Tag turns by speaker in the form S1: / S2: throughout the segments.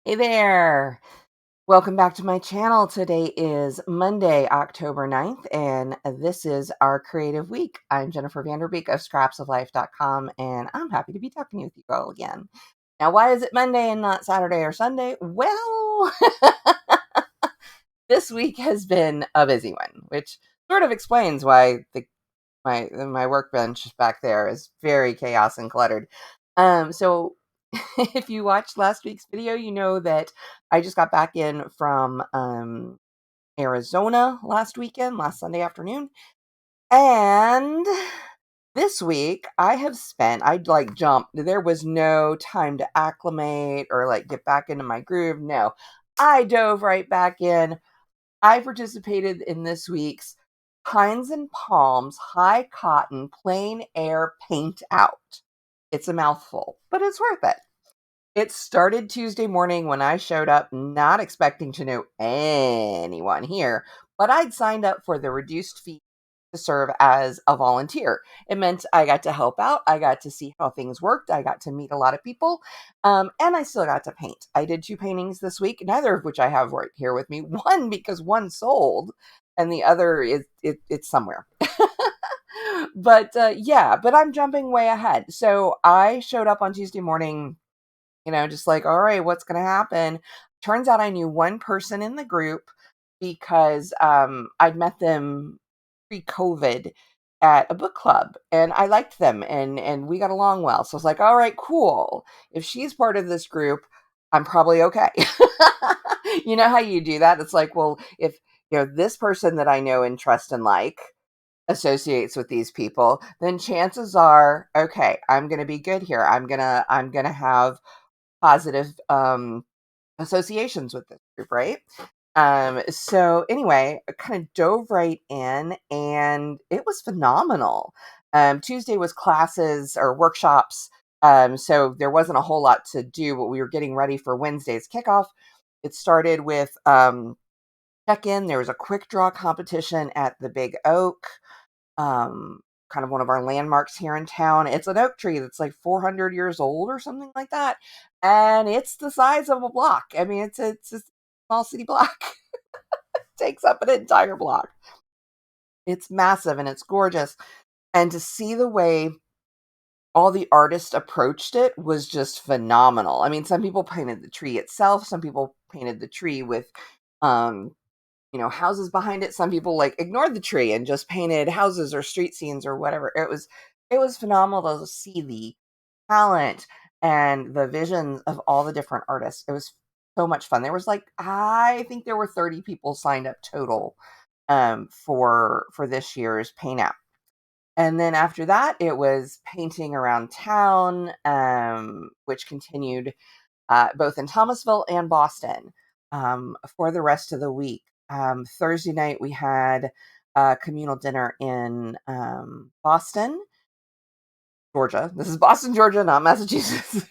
S1: Hey there. Welcome back to my channel. Today is Monday, October 9th, and this is our creative week. I'm Jennifer Vanderbeek of scrapsoflife.com, and I'm happy to be talking with you all again. Now, why is it Monday and not Saturday or Sunday? Well, this week has been a busy one, which sort of explains why my workbench back there is very chaos and cluttered. So if you watched last week's video, you know that I just got back in from Arizona last Sunday afternoon. And this week I'd like jumped. There was no time to acclimate or like get back into my groove. No, I dove right back in. I participated in this week's Pines and Palms High Cotton Plein Air Paint Out. It's a mouthful, but it's worth it. It started Tuesday morning when I showed up, not expecting to know anyone here, but I'd signed up for the reduced fee to serve as a volunteer. It meant I got to help out. I got to see how things worked. I got to meet a lot of people, and I still got to paint. I did 2 paintings this week, neither of which I have right here with me. One because one sold, and the other is it's somewhere. But I'm jumping way ahead. So I showed up on Tuesday morning, just like, all right, what's going to happen? Turns out I knew one person in the group because I'd met them pre-COVID at a book club, and I liked them, and we got along well. So I was like, all right, cool. If she's part of this group, I'm probably okay. You know how you do that? It's like, well, if this person that I know and trust and like associates with these people, then chances are, okay, I'm going to be good here. I'm going to have positive associations with this group, right? So anyway, I kind of dove right in, and it was phenomenal. Tuesday was classes or workshops, so there wasn't a whole lot to do, but we were getting ready for Wednesday's kickoff. It started with check-in. There was a quick draw competition at the Big Oak, kind of one of our landmarks here in town. It's an oak tree that's like 400 years old or something like that, and it's the size of a block. I mean, it's a small city block. Takes up an entire block. It's massive and it's gorgeous. And to see the way all the artists approached it was just phenomenal. I mean, some people painted the tree itself, some people painted the tree with um houses behind it. Some people like ignored the tree and just painted houses or street scenes or whatever. It was phenomenal to see the talent and the visions of all the different artists. It was so much fun. There was like, I think there were 30 people signed up total for this year's paint out. And then after that, it was painting around town, which continued both in Thomasville and Boston for the rest of the week. Thursday night, we had a communal dinner in Boston, Georgia. This is Boston, Georgia, not Massachusetts.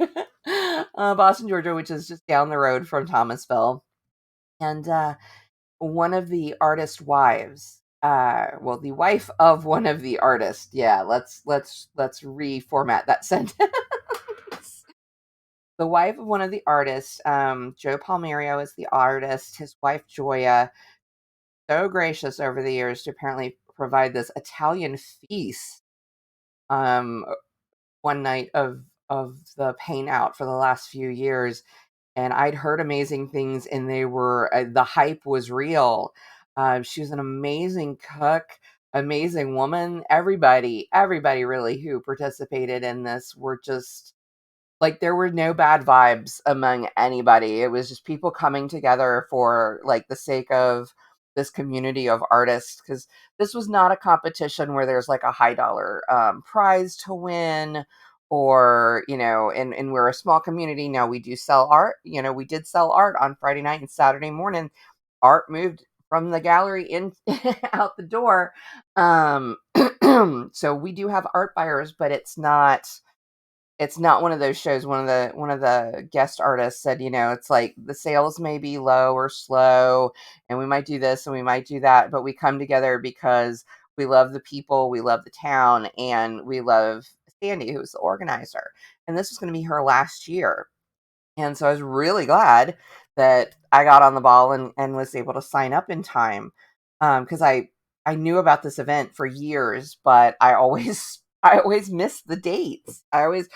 S1: Boston, Georgia, which is just down the road from Thomasville. And one of the artist wives, well, the wife of one of the artists. Yeah, let's reformat that sentence. The wife of one of the artists, Joe Palmerio is the artist. His wife Joya, so gracious over the years to apparently provide this Italian feast. One night of the paint out for the last few years, and I'd heard amazing things, and they were the hype was real. She was an amazing cook, amazing woman. Everybody really who participated in this were just like, there were no bad vibes among anybody. It was just people coming together for like the sake of this community of artists, because this was not a competition where there's like a high dollar prize to win, or and we're a small community. No, we do sell art. We did sell art on Friday night and Saturday morning. Art moved from the gallery in out the door. So we do have art buyers, but it's not one of those shows. One of the guest artists said, it's like the sales may be low or slow, and we might do this and we might do that, but we come together because we love the people, we love the town, and we love Sandy, who's the organizer. And this was going to be her last year. And so I was really glad that I got on the ball and was able to sign up in time. Because I knew about this event for years, but I always I always missed the dates. I always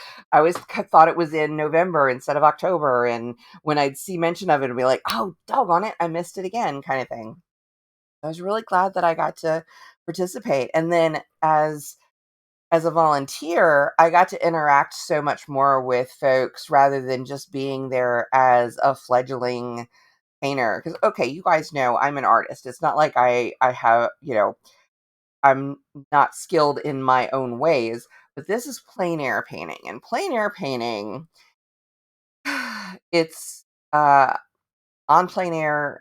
S1: thought it was in November instead of October, and when I'd see mention of it, I'd be like, "Oh, doggone it, I missed it again," kind of thing. I was really glad that I got to participate. And then as a volunteer, I got to interact so much more with folks rather than just being there as a fledgling painter. Because okay, you guys know I'm an artist. It's not like I have, I'm not skilled in my own ways, but this is plein air painting. And plein air painting, it's on plein air.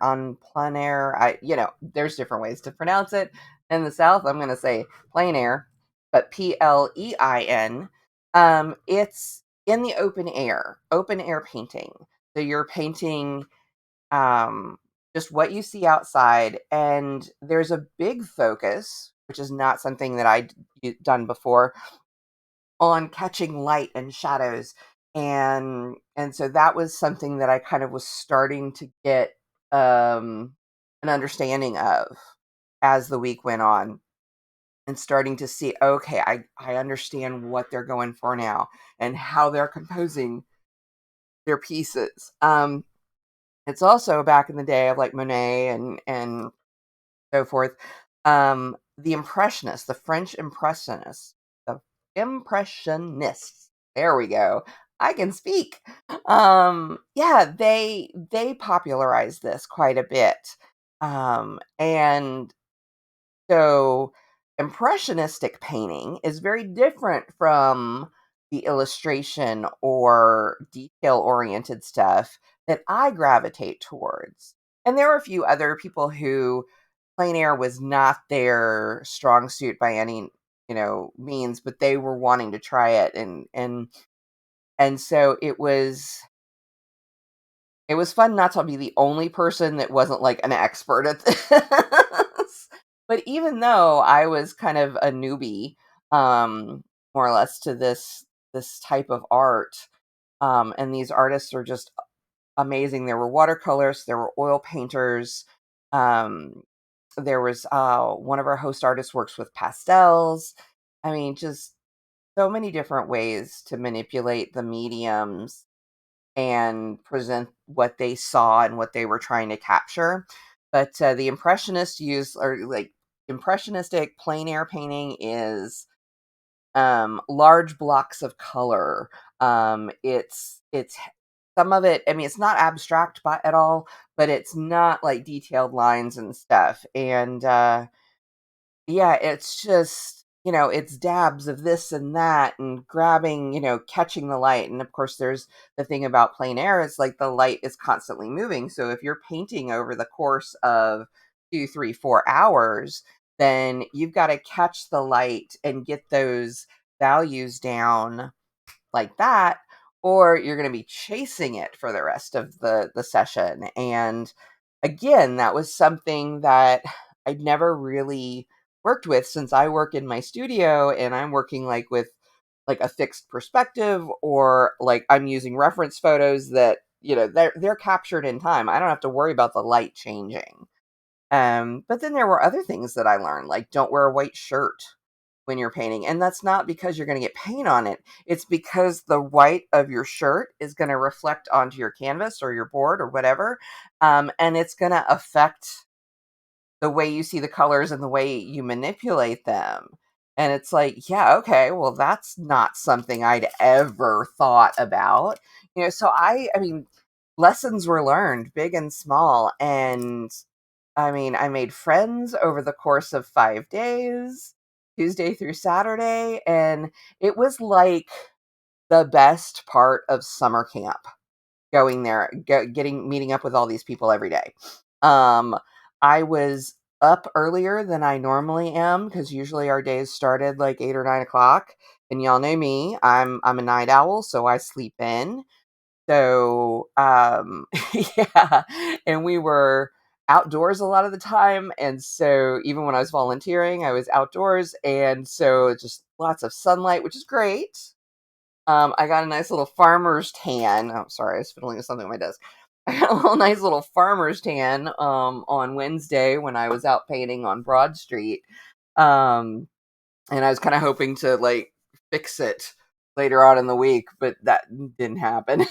S1: There's different ways to pronounce it. In the South, I'm going to say plein air, but plein. It's in the open air painting. So you're painting um, just what you see outside, and there's a big focus, which is not something that I'd done before, on catching light and shadows. And so that was something that I kind of was starting to get an understanding of as the week went on, and starting to see, okay, I understand what they're going for now and how they're composing their pieces. It's also back in the day of like Monet and so forth. The Impressionists, the French Impressionists, the Impressionists. There we go. I can speak. Yeah, they popularized this quite a bit. And so impressionistic painting is very different from the illustration or detail oriented stuff that I gravitate towards. And there are a few other people who plein air was not their strong suit by any, means, but they were wanting to try it, and so it was fun not to be the only person that wasn't like an expert at this. But even though I was kind of a newbie, more or less to this type of art, and these artists are just amazing. There were watercolorists, there were oil painters, um, there was one of our host artists works with pastels. I mean, just so many different ways to manipulate the mediums and present what they saw and what they were trying to capture. But the impressionists use, or like impressionistic plein air painting is large blocks of color. It's some of it. I mean, it's not abstract at all, but it's not like detailed lines and stuff. And yeah, it's just, it's dabs of this and that and grabbing, catching the light. And of course, there's the thing about plein air is like the light is constantly moving. So if you're painting over the course of 2, 3, 4 hours, then you've got to catch the light and get those values down like that, or you're going to be chasing it for the rest of the session. And again, that was something that I'd never really worked with, since I work in my studio and I'm working like with like a fixed perspective, or like I'm using reference photos that, they're captured in time. I don't have to worry about the light changing. But then there were other things that I learned, like don't wear a white shirt when you're painting. And that's not because you're going to get paint on it. It's because the white of your shirt is going to reflect onto your canvas or your board or whatever. And it's going to affect the way you see the colors and the way you manipulate them. And it's like, yeah, okay, well, that's not something I'd ever thought about. So I mean, lessons were learned, big and small. And I mean, I made friends over the course of 5 days, Tuesday through Saturday. And it was like the best part of summer camp, going there, meeting up with all these people every day. Um, I was up earlier than I normally am, because usually our days started like 8 or 9 o'clock. And y'all know me, I'm a night owl, so I sleep in. So yeah, and we were outdoors a lot of the time, and so even when I was volunteering, I was outdoors, and so just lots of sunlight, which is great. I got a nice little farmer's tan. Oh, sorry, I was fiddling with something on my desk. I got a little nice little farmer's tan on Wednesday when I was out painting on Broad Street. Um, and I was kind of hoping to like fix it later on in the week, but that didn't happen.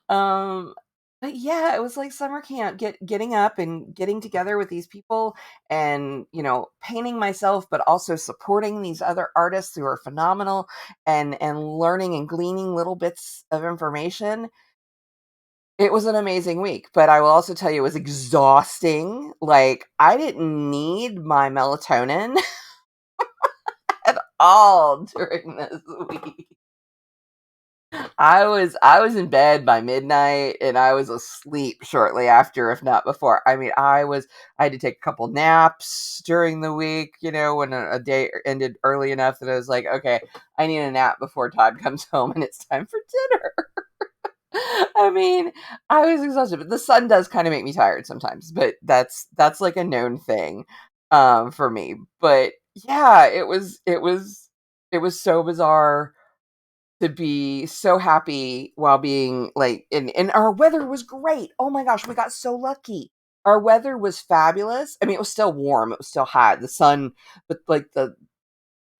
S1: Um, but yeah, it was like summer camp, getting up and getting together with these people and, painting myself, but also supporting these other artists who are phenomenal and learning and gleaning little bits of information. It was an amazing week, but I will also tell you it was exhausting. Like I didn't need my melatonin at all during this week. I was in bed by midnight and I was asleep shortly after, if not before. I mean, I had to take a couple naps during the week, when a day ended early enough that I was like, okay, I need a nap before Todd comes home and it's time for dinner. I mean, I was exhausted, but the sun does kind of make me tired sometimes, but that's like a known thing for me. But yeah, it was so bizarre to be so happy while being like and our weather was great. Oh my gosh, we got so lucky. Our weather was fabulous. I mean, it was still warm, it was still hot. The sun, but like the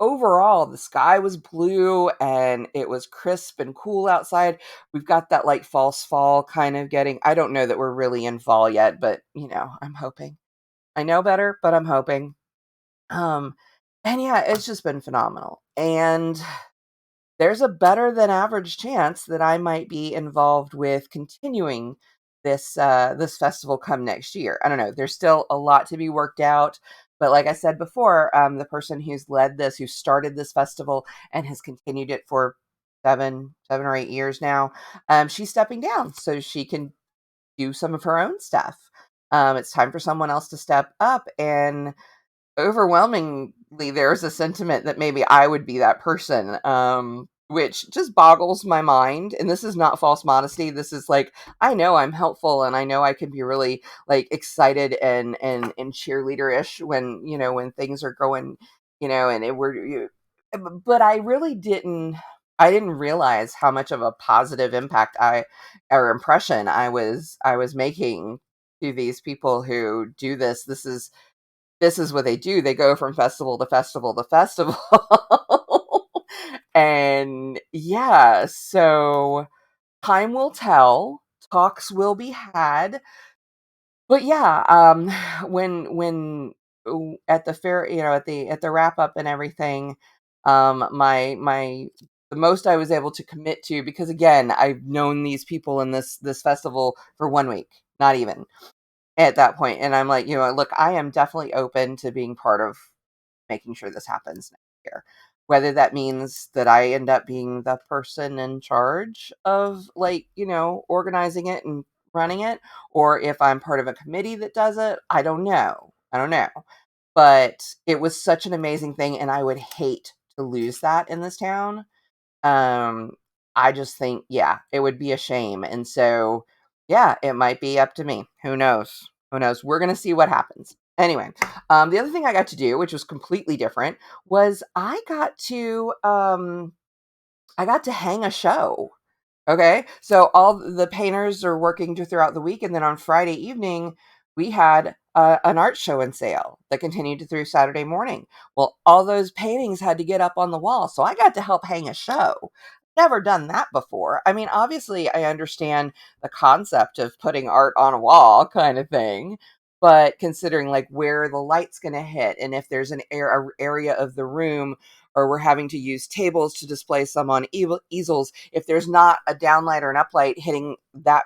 S1: overall, the sky was blue and it was crisp and cool outside. We've got that like false fall kind of getting. I don't know that we're really in fall yet, but I'm hoping. I know better, but I'm hoping. Um and yeah, it's just been phenomenal. And there's a better than average chance that I might be involved with continuing this festival come next year. I don't know. There's still a lot to be worked out, but like I said before, the person who started this festival and has continued it for 7 or 8 years now, she's stepping down so she can do some of her own stuff. It's time for someone else to step up, and overwhelmingly there's a sentiment that maybe I would be that person, which just boggles my mind. And this is not false modesty. This is like, I know I'm helpful and I know I can be really like excited and cheerleader-ish when things are going, and but I didn't realize how much of a positive impact or impression I was making to these people who do this. This is what they do. They go from festival to festival to festival. And yeah, so time will tell. Talks will be had. But yeah, when at the fair, at the wrap up and everything, my the most I was able to commit to, because again, I've known these people in this festival for 1 week, not even at that point. And I'm like, look, I am definitely open to being part of making sure this happens next year. Whether that means that I end up being the person in charge of, like, organizing it and running it, or if I'm part of a committee that does it, I don't know. I don't know. But it was such an amazing thing, and I would hate to lose that in this town. um, I just think, yeah, it would be a shame. And so, yeah, it might be up to me. Who knows? Who knows? We're gonna see what happens. Anyway, the other thing I got to do, which was completely different, was I got to hang a show. Okay. So all the painters are working throughout the week. And then on Friday evening, we had an art show and sale that continued through Saturday morning. Well, all those paintings had to get up on the wall. So I got to help hang a show. Never done that before. I mean, obviously, I understand the concept of putting art on a wall kind of thing. But considering like where the light's going to hit and if there's a area of the room, or we're having to use tables to display some on easels. If there's not a downlight or an uplight hitting that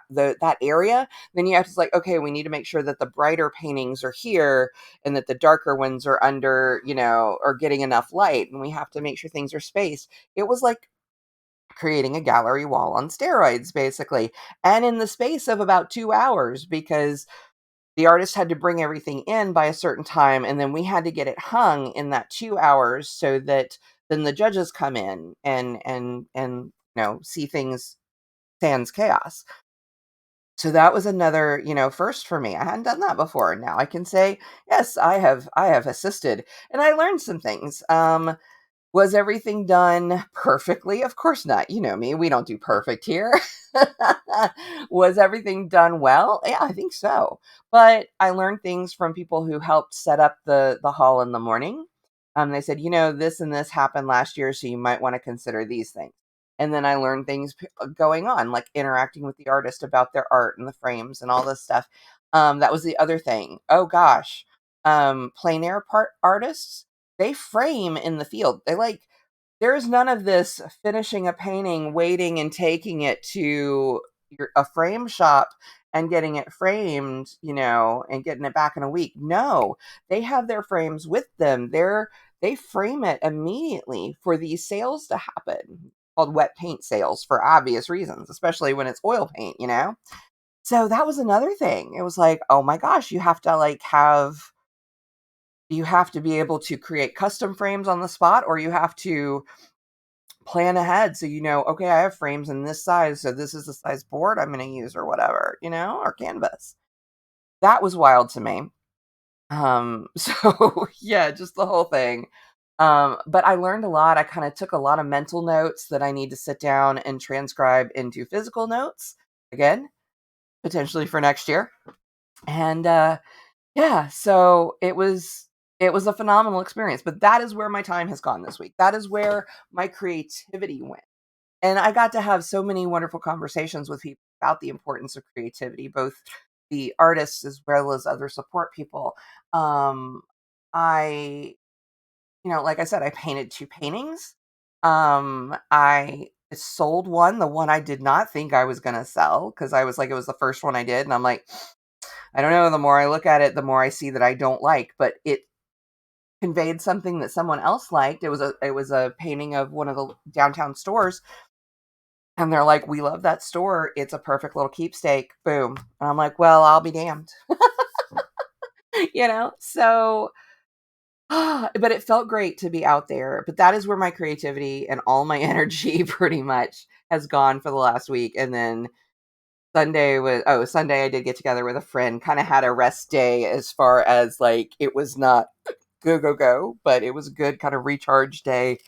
S1: area, then you have to like, okay, we need to make sure that the brighter paintings are here and that the darker ones are under, are getting enough light, and we have to make sure things are spaced. It was like creating a gallery wall on steroids, basically, and in the space of about 2 hours, because the artist had to bring everything in by a certain time, and then we had to get it hung in that 2 hours so that then the judges come in and see things sans chaos. So that was another, first for me. I hadn't done that before. Now I can say, yes, I have assisted, and I learned some things. Was everything done perfectly? Of course not. You know me, we don't do perfect here. Was everything done well? Yeah, I think so. But I learned things from people who helped set up the hall in the morning. They said, this and this happened last year, so you might want to consider these things. And then I learned things going on, like interacting with the artist about their art and the frames and all this stuff. That was the other thing. Oh gosh, plein air part artists, they frame in the field. There's none of this finishing a painting, waiting and taking it to a frame shop and getting it framed, and getting it back in a week. No, they have their frames with them. They frame it immediately for these sales to happen, called wet paint sales, for obvious reasons, especially when it's oil paint. So that was another thing. It was like, oh my gosh, you have to be able to create custom frames on the spot, or you have to plan ahead so okay, I have frames in this size, so this is the size board I'm going to use, or whatever, or canvas. That was wild to me. So yeah, just the whole thing. But I learned a lot. I kind of took a lot of mental notes that I need to sit down and transcribe into physical notes again, potentially for next year. And yeah, so it was a phenomenal experience. But that is where my time has gone this week. That is where my creativity went. And I got to have so many wonderful conversations with people about the importance of creativity, both the artists as well as other support people. Um, I, like I said, I painted 2 paintings. I sold one, the one I did not think I was going to sell, because I was like, it was the first one I did. And I'm like, I don't know. The more I look at it, the more I see that I don't like, but it conveyed something that someone else liked. It was a painting of one of the downtown stores. And they're like, "We love that store. It's a perfect little keepsake." Boom. And I'm like, "Well, I'll be damned." So, but it felt great to be out there. But that is where my creativity and all my energy pretty much has gone for the last week. And then Sunday I did get together with a friend, kind of had a rest day, as far as like, it was not go, go, go, but it was a good kind of recharge day.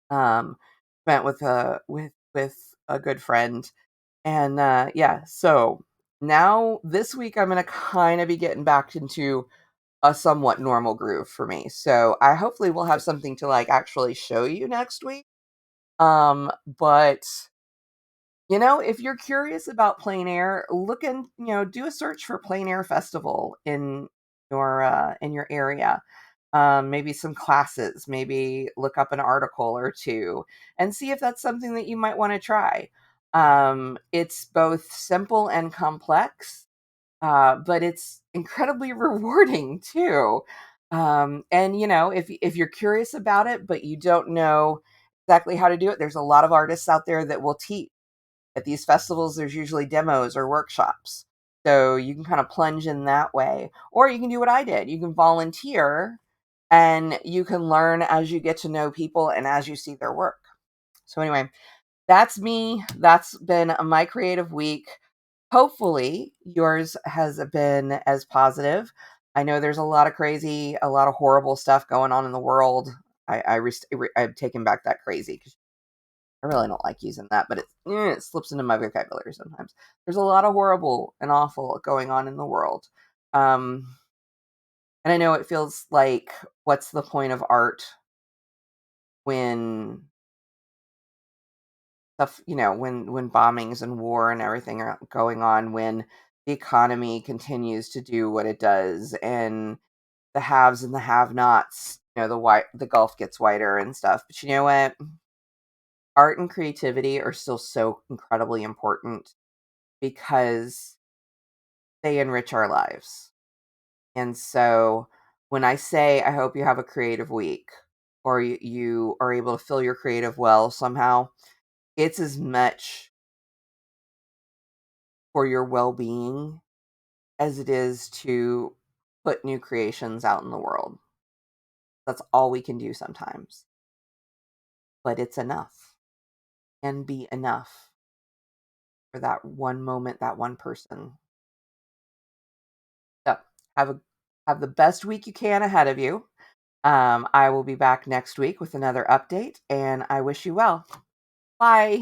S1: Um, Spent with a good friend. And yeah, so now this week I'm going to kind of be getting back into a somewhat normal groove for me. So I hopefully will have something to like actually show you next week. But if you're curious about plein air, do a search for plein air festival in your area. Maybe some classes, maybe look up an article or two and see if that's something that you might want to try. It's both simple and complex, but it's incredibly rewarding too. And if you're curious about it, but you don't know exactly how to do it, there's a lot of artists out there that will teach. At these festivals, there's usually demos or workshops. So you can kind of plunge in that way. Or you can do what I did. You can volunteer and you can learn as you get to know people and as you see their work. So anyway, that's me. That's been my creative week. Hopefully yours has been as positive. I know there's a lot of crazy, a lot of horrible stuff going on in the world. I've taken back that crazy, because I really don't like using that, but it slips into my vocabulary sometimes. There's a lot of horrible and awful going on in the world. And I know it feels like, what's the point of art when stuff, when bombings and war and everything are going on, when the economy continues to do what it does, and the haves and the have-nots, the gulf gets wider and stuff. But you know what? Art and creativity are still so incredibly important, because they enrich our lives. And so when I say I hope you have a creative week, or you are able to fill your creative well somehow, it's as much for your well-being as it is to put new creations out in the world. That's all we can do sometimes. But it's enough, and be enough for that one moment, that one person. So have the best week you can ahead of you. I will be back next week with another update, and I wish you well. Bye.